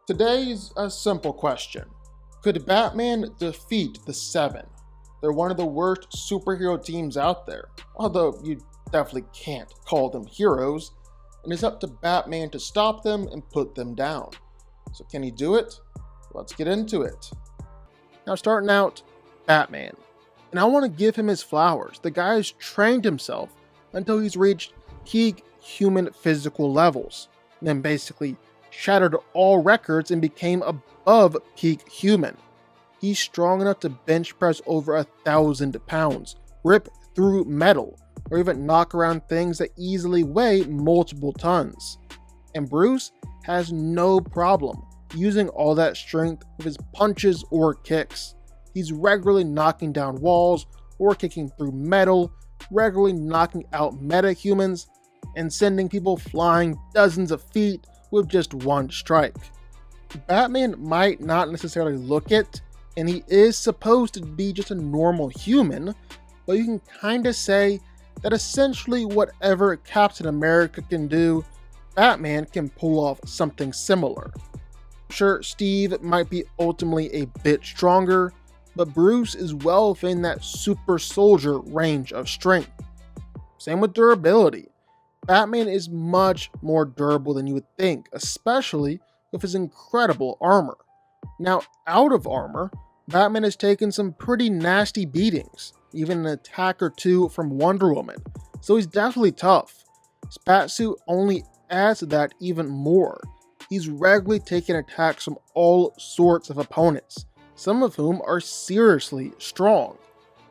Today's a simple question. Could Batman defeat the Seven? They're one of the worst superhero teams out there, although you definitely can't call them heroes, and it's up to Batman to stop them and put them down. So can he do it? Let's get into it. Now starting out, Batman. And I want to give him his flowers. The guy has trained himself until he's reached peak human physical levels, and then basically shattered all records and became above peak human. He's strong enough to bench press over 1,000 pounds, rip through metal, or even knock around things that easily weigh multiple tons. And Bruce has no problem using all that strength with his punches or kicks. He's regularly knocking down walls or kicking through metal, regularly knocking out metahumans, and sending people flying dozens of feet with just one strike. Batman might not necessarily look it, and he is supposed to be just a normal human, but you can kinda say that essentially whatever Captain America can do, Batman can pull off something similar. Sure, Steve might be ultimately a bit stronger, but Bruce is well within that super soldier range of strength. Same with durability. Batman is much more durable than you would think, especially with his incredible armor. Now, out of armor, Batman has taken some pretty nasty beatings, even an attack or two from Wonder Woman, so he's definitely tough. His Batsuit only adds to that even more. He's regularly taking attacks from all sorts of opponents, some of whom are seriously strong.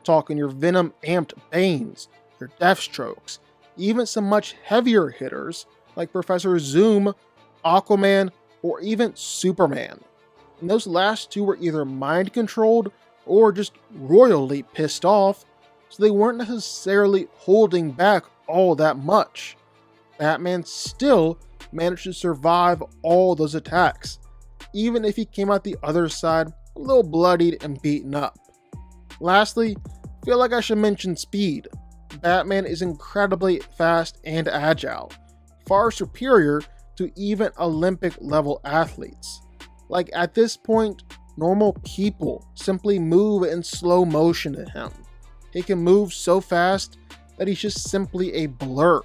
Talking your Venom-amped Banes, your Deathstrokes, even some much heavier hitters like Professor Zoom, Aquaman, or even Superman. And those last two were either mind-controlled or just royally pissed off, so they weren't necessarily holding back all that much. Batman still managed to survive all those attacks, even if he came out the other side a little bloodied and beaten up. Lastly, I feel like I should mention speed. Batman is incredibly fast and agile, far superior to even Olympic level athletes. Like at this point, normal people simply move in slow motion to him. He can move so fast that he's just simply a blur.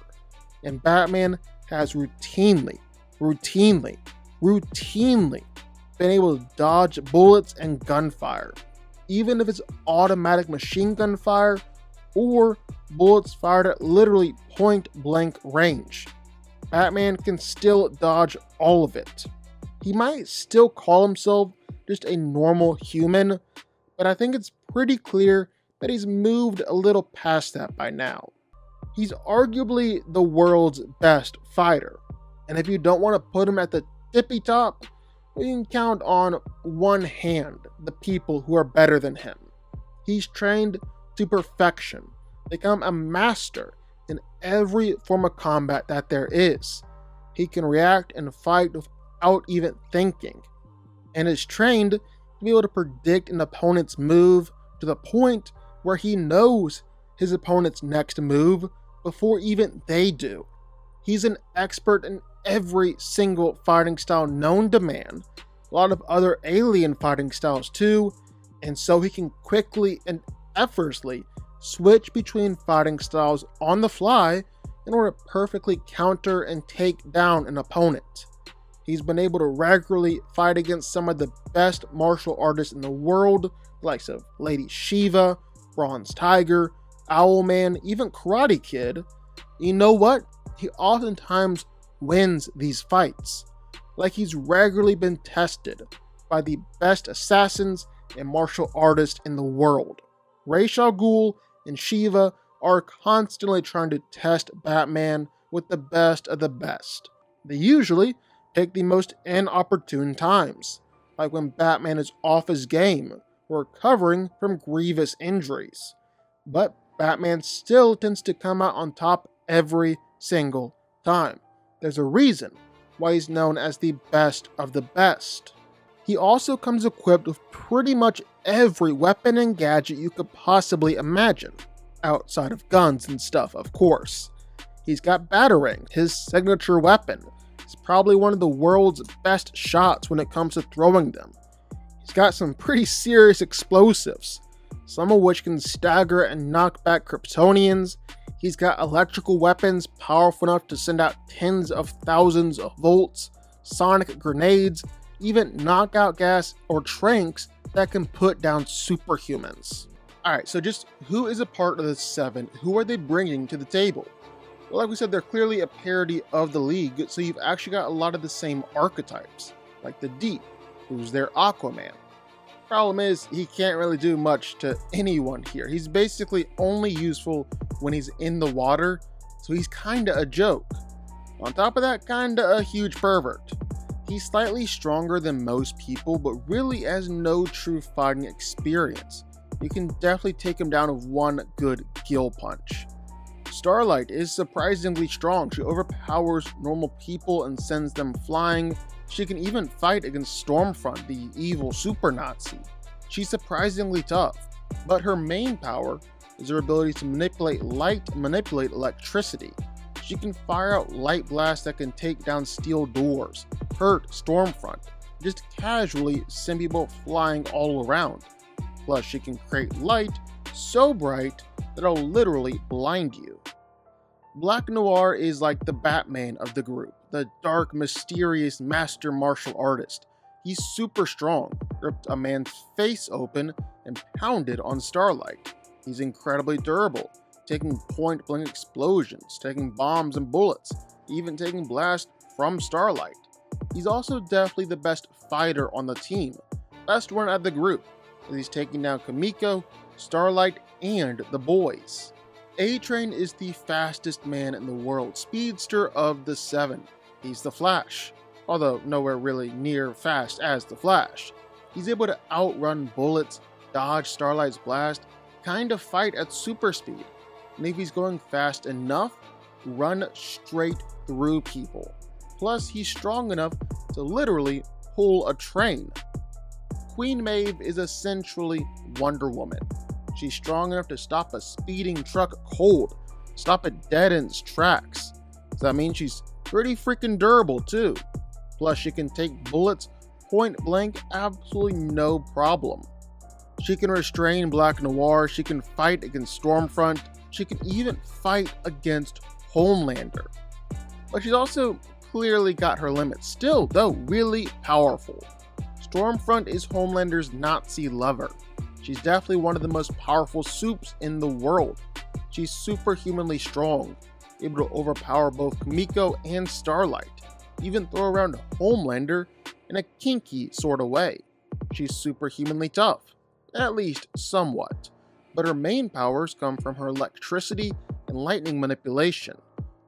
And Batman has routinely been able to dodge bullets and gunfire, even if it's automatic machine gun fire or bullets fired at literally point blank range. Batman can still dodge all of it. He might still call himself just a normal human, but I think it's pretty clear that he's moved a little past that by now. He's arguably the world's best fighter, and if you don't want to put him at the tippy top, well, you can count on one hand the people who are better than him. He's trained to perfection, become a master in every form of combat that there is. He can react and fight without even thinking, and is trained to be able to predict an opponent's move to the point where he knows his opponent's next move before even they do. He's an expert in every single fighting style known to man, a lot of other alien fighting styles too, and so he can quickly and effortlessly switch between fighting styles on the fly in order to perfectly counter and take down an opponent. He's been able to regularly fight against some of the best martial artists in the world, the likes of Lady Shiva, Bronze Tiger, Owlman, even Karate Kid. You know what? He oftentimes wins these fights. Like he's regularly been tested by the best assassins and martial artists in the world. Ra's al Ghul and Shiva are constantly trying to test Batman with the best of the best. They usually pick the most inopportune times, like when Batman is off his game or recovering from grievous injuries. But Batman still tends to come out on top every single time. There's a reason why he's known as the best of the best. He also comes equipped with pretty much every weapon and gadget you could possibly imagine, outside of guns and stuff, of course. He's got Batarang, his signature weapon, He's probably one of the world's best shots when it comes to throwing them. He's got some pretty serious explosives, some of which can stagger and knock back Kryptonians. He's got electrical weapons powerful enough to send out tens of thousands of volts, sonic grenades, even knockout gas or tranks that can put down superhumans. Alright, so just who is a part of the 7? Who are they bringing to the table? Well, like we said, they're clearly a parody of the League, so you've actually got a lot of the same archetypes, like the Deep, who's their Aquaman. Problem is, he can't really do much to anyone here. He's basically only useful when he's in the water, so he's kinda a joke. On top of that, kinda a huge pervert. He's slightly stronger than most people, but really has no true fighting experience. You can definitely take him down with one good gill punch. Starlight is surprisingly strong. She overpowers normal people and sends them flying. She can even fight against Stormfront, the evil super Nazi. She's surprisingly tough, but her main power is her ability to manipulate light and manipulate electricity. She can fire out light blasts that can take down steel doors, hurt Stormfront, just casually send people flying all around. Plus, she can create light so bright that it'll literally blind you. Black Noir is like the Batman of the group, the dark, mysterious master martial artist. He's super strong, ripped a man's face open and pounded on Starlight. He's incredibly durable, taking point-blank explosions, taking bombs and bullets, even taking blasts from Starlight. He's also definitely the best fighter on the team, best one of the group, as he's taking down Kimiko, Starlight, and the boys. A-Train is the fastest man in the world, speedster of the 7. He's the Flash, although nowhere really near fast as the Flash. He's able to outrun bullets, dodge Starlight's blast, kind of fight at super speed, and if he's going fast enough, run straight through people. Plus, he's strong enough to literally pull a train. Queen Maeve is essentially Wonder Woman. She's strong enough to stop a speeding truck cold, stop it dead in its tracks. So that means she's pretty freaking durable too. Plus, she can take bullets point blank, absolutely no problem. She can restrain Black Noir, she can fight against Stormfront, she can even fight against Homelander. But she's also clearly got her limits, still though really powerful. Stormfront is Homelander's Nazi lover. She's definitely one of the most powerful supes in the world. She's superhumanly strong, able to overpower both Kimiko and Starlight, even throw around Homelander in a kinky sort of way. She's superhumanly tough, at least somewhat, but her main powers come from her electricity and lightning manipulation.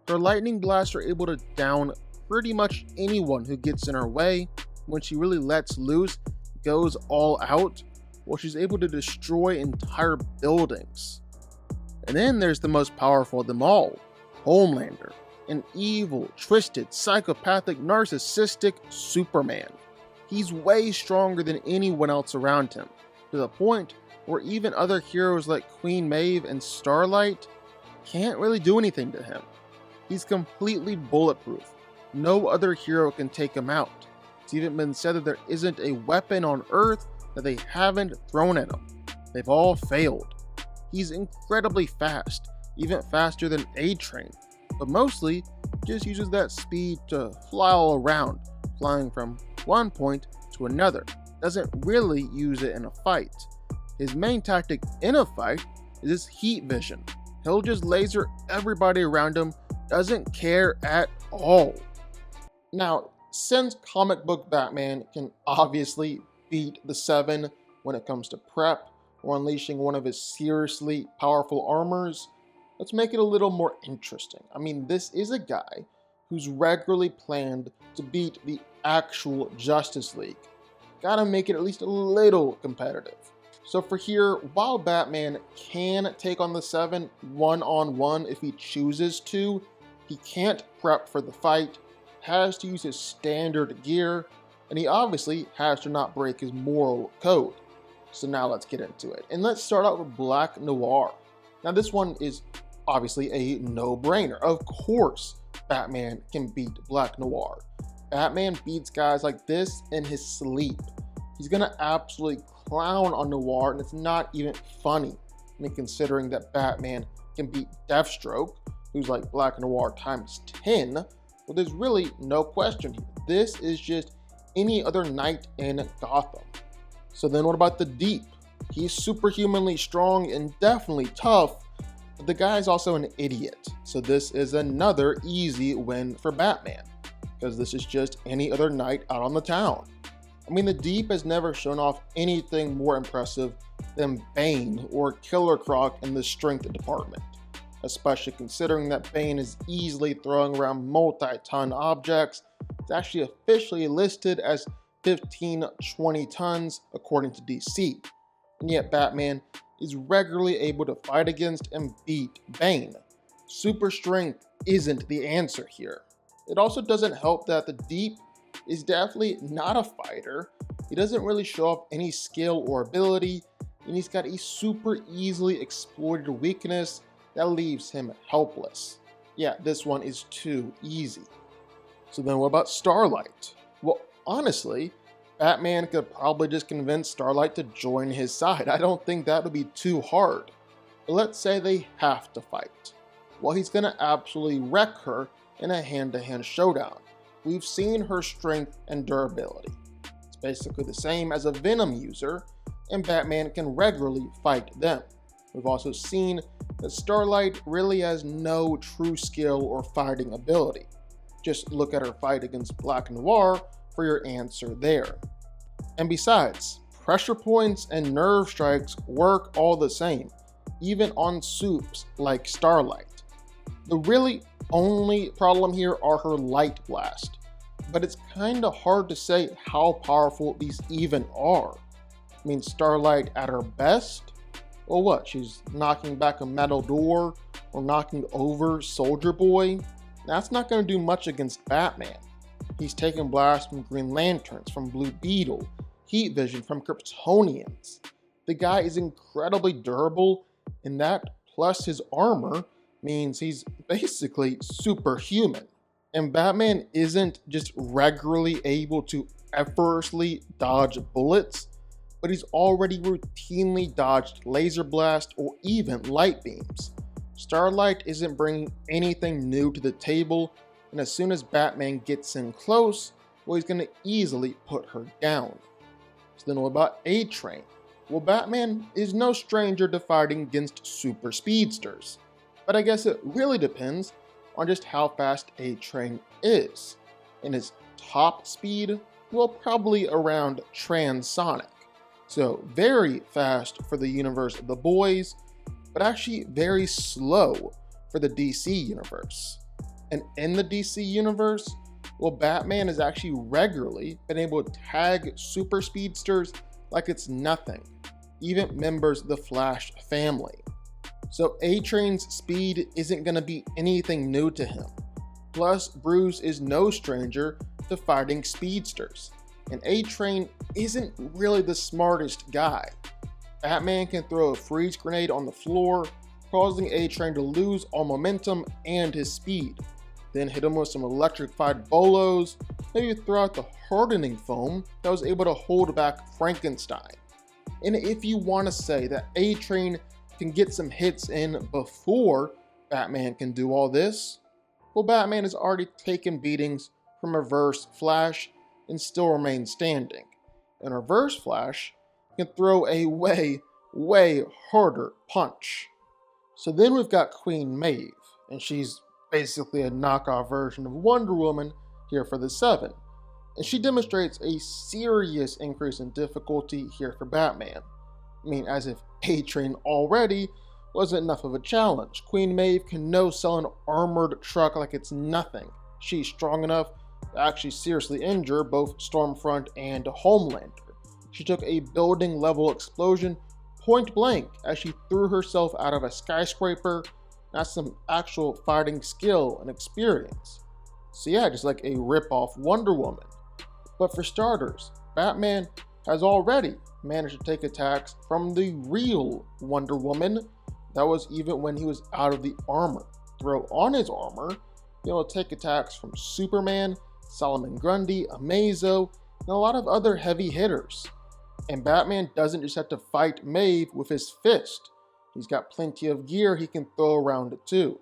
Her lightning blasts are able to down pretty much anyone who gets in her way. When she really lets loose, goes all out, well, she's able to destroy entire buildings. And then there's the most powerful of them all, Homelander, an evil, twisted, psychopathic, narcissistic Superman. He's way stronger than anyone else around him, to the point where even other heroes like Queen Maeve and Starlight can't really do anything to him. He's completely bulletproof. No other hero can take him out. It's even been said that there isn't a weapon on Earth that they haven't thrown at him. They've all failed. He's incredibly fast, even faster than A-Train, but mostly just uses that speed to fly all around, flying from one point to another. Doesn't really use it in a fight. His main tactic in a fight is his heat vision. He'll just laser everybody around him, doesn't care at all. Now, since comic book Batman can obviously beat the 7 when it comes to prep or unleashing one of his seriously powerful armors, let's make it a little more interesting. I mean, this is a guy who's regularly planned to beat the actual Justice League. Gotta make it at least a little competitive. So for here, while Batman can take on the 7 one-on-one if he chooses to, he can't prep for the fight, has to use his standard gear, and he obviously has to not break his moral code. So now let's get into it. And let's start out with Black Noir. Now this one is obviously a no-brainer. Of course Batman can beat Black Noir. Batman beats guys like this in his sleep. He's gonna absolutely clown on Noir, and it's not even funny. I mean, considering that Batman can beat Deathstroke, who's like Black Noir times 10, well, there's really no question here. This is just any other night in Gotham. So then what about the Deep? He's superhumanly strong and definitely tough, but the guy's also an idiot. So this is another easy win for Batman, because this is just any other night out on the town. I mean, the Deep has never shown off anything more impressive than Bane or Killer Croc in the strength department, especially considering that Bane is easily throwing around multi-ton objects. It's actually officially listed as 15-20 tons according to DC, and yet Batman is regularly able to fight against and beat Bane. Super strength isn't the answer here. It also doesn't help that the Deep is definitely not a fighter. He doesn't really show off any skill or ability, and he's got a super easily exploited weakness that leaves him helpless. Yeah, this one is too easy. So then what about Starlight? Well, honestly, Batman could probably just convince Starlight to join his side. I don't think that would be too hard. But let's say they have to fight. Well, he's gonna absolutely wreck her in a hand-to-hand showdown. We've seen her strength and durability. It's basically the same as a Venom user, and Batman can regularly fight them. We've also seen that Starlight really has no true skill or fighting ability. Just look at her fight against Black Noir for your answer there. And besides, pressure points and nerve strikes work all the same, even on supes like Starlight. The really only problem here are her Light Blast, but it's kinda hard to say how powerful these even are. I mean, Starlight at her best? Well, what, she's knocking back a metal door or knocking over Soldier Boy? That's not gonna do much against Batman. He's taking blasts from Green Lanterns, from Blue Beetle, Heat Vision from Kryptonians. The guy is incredibly durable, and that plus his armor means he's basically superhuman. And Batman isn't just regularly able to effortlessly dodge bullets, but he's already routinely dodged laser blast or even light beams. Starlight isn't bringing anything new to the table, and as soon as Batman gets in close, well, he's gonna easily put her down. So then what about A-Train? Well, Batman is no stranger to fighting against super speedsters, but I guess it really depends on just how fast A-Train is. And his top speed, well, probably around transonic. So very fast for the universe of the boys, but actually very slow for the DC universe. And in the DC universe, well, Batman has actually regularly been able to tag super speedsters like it's nothing, even members of the Flash family. So A-Train's speed isn't going to be anything new to him. Plus, Bruce is no stranger to fighting speedsters, and A-Train isn't really the smartest guy. Batman can throw a freeze grenade on the floor, causing A-Train to lose all momentum and his speed. Then hit him with some electrified bolos, maybe throw out the hardening foam that was able to hold back Frankenstein. And if you want to say that A-Train can get some hits in before Batman can do all this, well, Batman has already taken beatings from Reverse Flash and still remains standing. And Reverse Flash can throw a way harder punch. So then we've got Queen Maeve, and she's basically a knockoff version of Wonder Woman here for the 7. And she demonstrates a serious increase in difficulty here for Batman. I mean, as if A-Train already wasn't enough of a challenge. Queen Maeve can no-sell an armored truck like it's nothing. She's strong enough to actually seriously injure both Stormfront and Homelander. She took a building-level explosion point blank as she threw herself out of a skyscraper. That's some actual fighting skill and experience. So yeah, just like a rip-off Wonder Woman. But for starters, Batman has already managed to take attacks from the real Wonder Woman. That was even when he was out of the armor. Throw on his armor, be able to take attacks from Superman Solomon Grundy, Amazo, and a lot of other heavy hitters. And Batman doesn't just have to fight Maeve with his fist. He's got plenty of gear he can throw around too,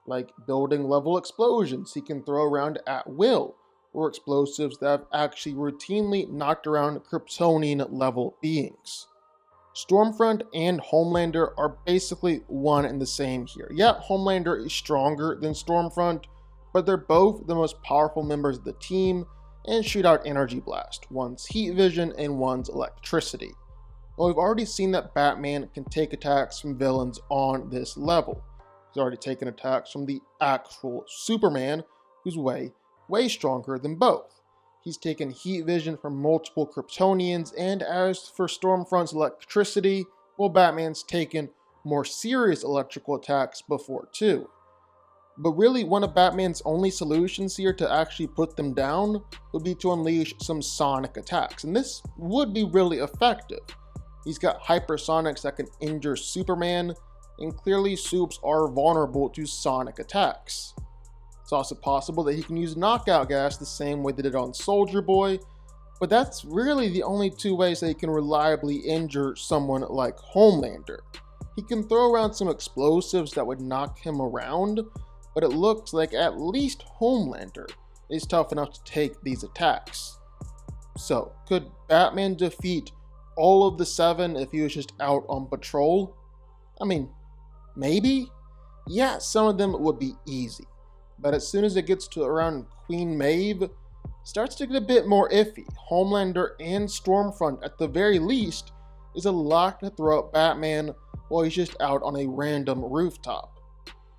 like building level explosions he can throw around at will, or explosives that have actually routinely knocked around Kryptonian level beings. Stormfront and Homelander are basically one and the same here. Yeah, Homelander is stronger than Stormfront, but they're both the most powerful members of the team and shoot out energy blast, one's heat vision and one's electricity. Well, we've already seen that Batman can take attacks from villains on this level. He's already taken attacks from the actual Superman, who's way stronger than both. He's taken heat vision from multiple Kryptonians, and as for Stormfront's electricity, well, Batman's taken more serious electrical attacks before too. But really, one of Batman's only solutions here to actually put them down would be to unleash some sonic attacks, and this would be really effective. He's got hypersonics that can injure Superman, and clearly Supes are vulnerable to sonic attacks. It's also possible that he can use knockout gas the same way they did on Soldier Boy, but that's really the only two ways that he can reliably injure someone like Homelander. He can throw around some explosives that would knock him around, but it looks like at least Homelander is tough enough to take these attacks. So, could Batman defeat all of the 7 if he was just out on patrol? I mean, maybe? Yeah, some of them would be easy. But as soon as it gets to around Queen Maeve, it starts to get a bit more iffy. Homelander and Stormfront, at the very least, is a lot to throw at Batman while he's just out on a random rooftop.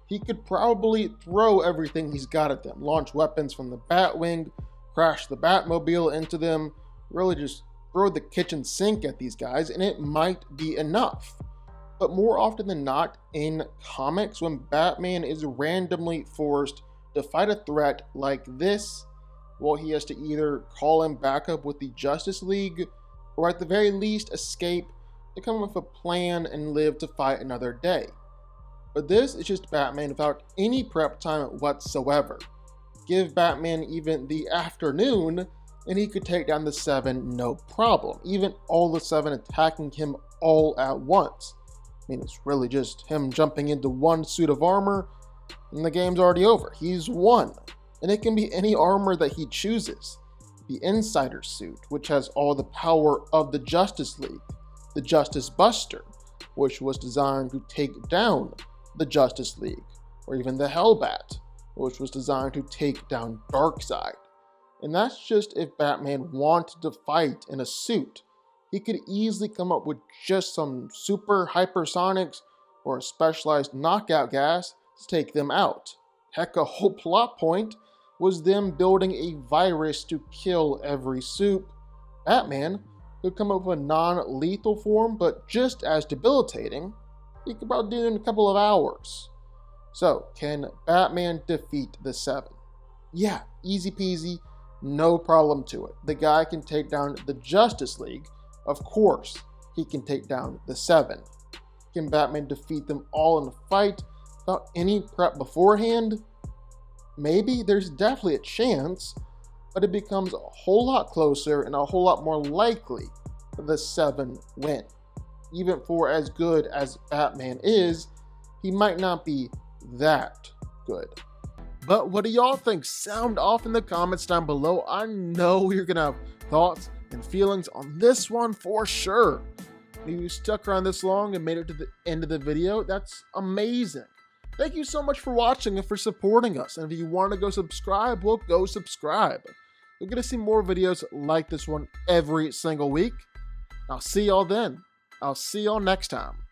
He could probably throw everything he's got at them, launch weapons from the Batwing, crash the Batmobile into them, really just throw the kitchen sink at these guys, and it might be enough. But more often than not, in comics, when Batman is randomly forced to fight a threat like this, well, he has to either call in backup with the Justice League, or at the very least escape to come up with a plan and live to fight another day. But this is just Batman without any prep time whatsoever. Give Batman even the afternoon, and he could take down the 7 no problem, even all the 7 attacking him all at once. I mean, it's really just him jumping into one suit of armor, and the game's already over. He's won. And it can be any armor that he chooses. The Insider suit, which has all the power of the Justice League. The Justice Buster, which was designed to take down the Justice League. Or even the Hellbat, which was designed to take down Darkseid. And that's just if Batman wanted to fight in a suit. He could easily come up with just some super hypersonics or a specialized knockout gas to take them out. Heck, a whole plot point was them building a virus to kill every Supe. Batman could come up with a non-lethal form, but just as debilitating. He could probably do it in a couple of hours. So, can Batman defeat the 7? Yeah, easy peasy, no problem to it. The guy can take down the Justice League. Of course, he can take down the 7. Can Batman defeat them all in a fight without any prep beforehand? Maybe, there's definitely a chance, but it becomes a whole lot closer and a whole lot more likely that the 7 win. Even for as good as Batman is, he might not be that good. But what do y'all think? Sound off in the comments down below. I know you're gonna have thoughts and feelings on this one for sure. If you stuck around this long and made it to the end of the video, that's amazing. Thank you so much for watching and for supporting us. And if you want to go subscribe, well, go subscribe. You're going to see more videos like this one every single week. I'll see y'all then. I'll see y'all next time.